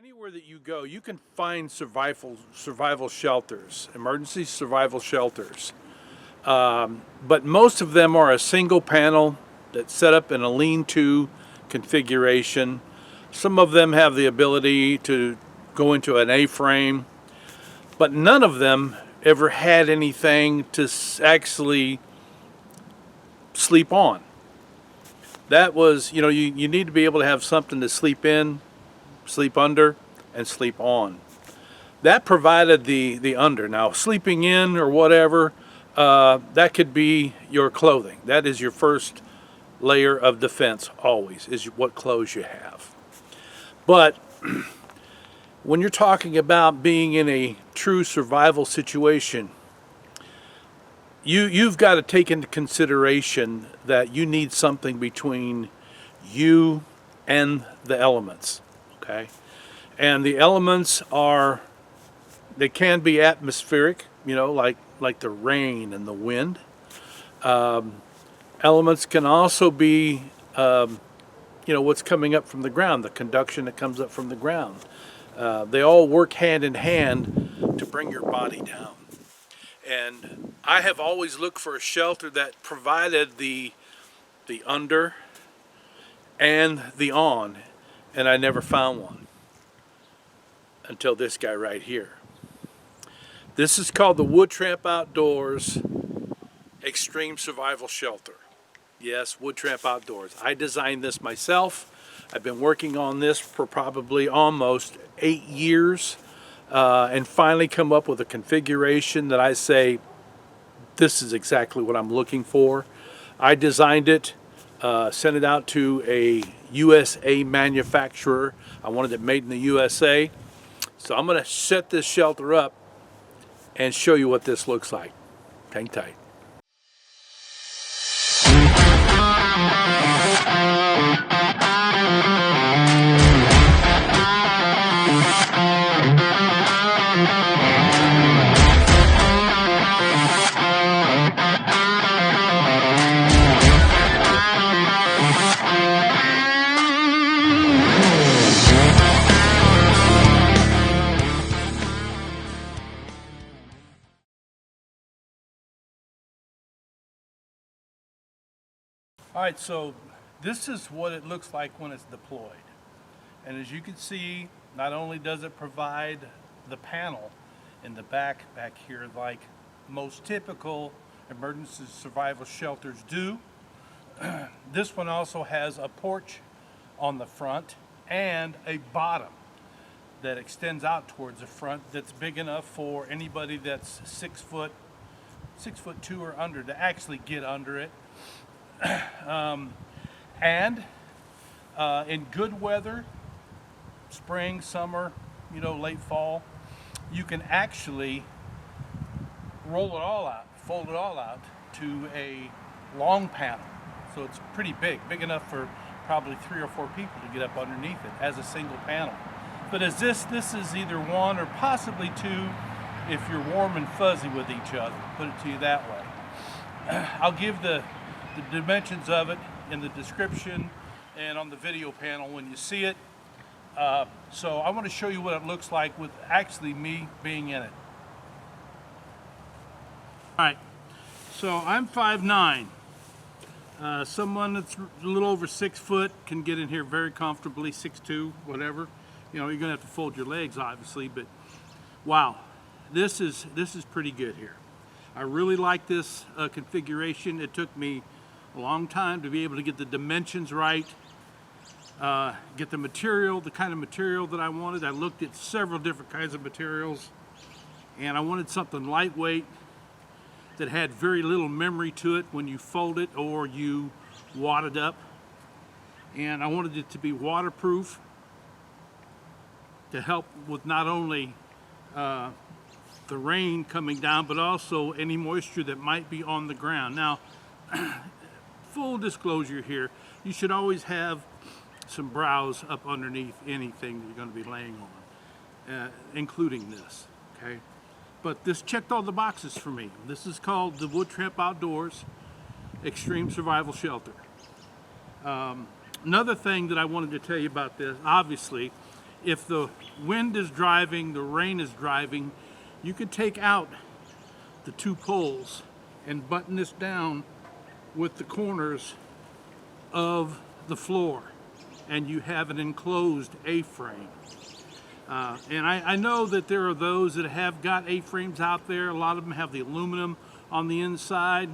Anywhere that you go, you can find survival shelters, emergency survival shelters. But most of them are a single panel that's set up in a lean-to configuration. Some of them have the ability to go into an A-frame, but none of them ever had anything to actually sleep on. That was, you need to be able to have something to sleep in, sleep under, and sleep on. That provided the under. Now, sleeping in or whatever, that could be your clothing. That is your first layer of defense always, is what clothes you have. But when you're talking about being in a true survival situation, you've got to take into consideration that you need something between you and the elements. Okay, and the elements they can be atmospheric, like the rain and the wind. Elements can also be, what's coming up from the ground, the conduction that comes up from the ground. They all work hand in hand to bring your body down. And I have always looked for a shelter that provided the under and the on, and I never found one until this guy right here. This is called the WoodTramp OutDoors Xtreme Survival Shelter. Yes, WoodTramp OutDoors. I designed this myself. I've been working on this for probably almost 8 years, and finally come up with a configuration that I say, this is exactly what I'm looking for. I designed it, sent it out to a USA manufacturer. I wanted it made in the USA. So I'm going to set this shelter up and show you what this looks like. Hang tight. All right, so this is what it looks like when it's deployed. And as you can see, not only does it provide the panel in the back here like most typical emergency survival shelters do, this one also has a porch on the front and a bottom that extends out towards the front that's big enough for anybody that's 6'2" or under to actually get under it. In good weather, spring, summer, late fall, you can actually roll it all out, fold it all out to a long panel. So it's pretty big enough for probably 3 or 4 people to get up underneath it as a single panel. But as this is either 1 or possibly 2 if you're warm and fuzzy with each other, put it to you that way. I'll give the dimensions of it in the description and on the video panel when you see it. So I want to show you what it looks like with actually me being in it. Alright, so I'm 5'9". Someone that's a little over 6 foot can get in here very comfortably, 6'2", whatever. You're going to have to fold your legs obviously, but wow, this is pretty good here. I really like this configuration. It took me a long time to be able to get the dimensions right, get the material, the kind of material that I wanted. I looked at several different kinds of materials, and I wanted something lightweight that had very little memory to it when you fold it or you wad it up. And I wanted it to be waterproof to help with not only the rain coming down, but also any moisture that might be on the ground. Now, full disclosure here, you should always have some browse up underneath anything you're going to be laying on, including this, okay? But this checked all the boxes for me. This is called the WoodTramp OutDoors Xtreme Survival Shelter. Another thing that I wanted to tell you about this, obviously, if the wind is driving, the rain is driving, you could take out the 2 poles and button this down with the corners of the floor, and you have an enclosed A-frame. And I know that there are those that have got A-frames out there. A lot of them have the aluminum on the inside.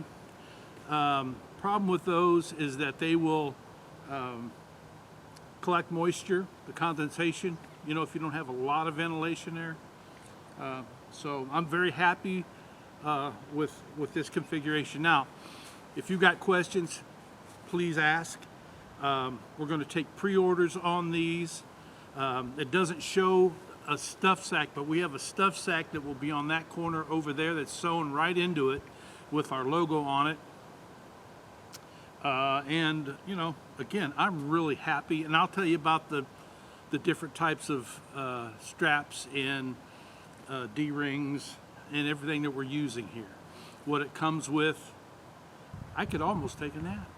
Problem with those is that they will collect moisture, the condensation, you know, if you don't have a lot of ventilation there. So I'm very happy with this configuration. Now, if you've got questions, please ask. We're going to take pre-orders on these. It doesn't show a stuff sack, but we have a stuff sack that will be on that corner over there that's sewn right into it with our logo on it. And, you know, again, I'm really happy. And I'll tell you about the different types of straps and D-rings and everything that we're using here. What it comes with. I could almost take a nap.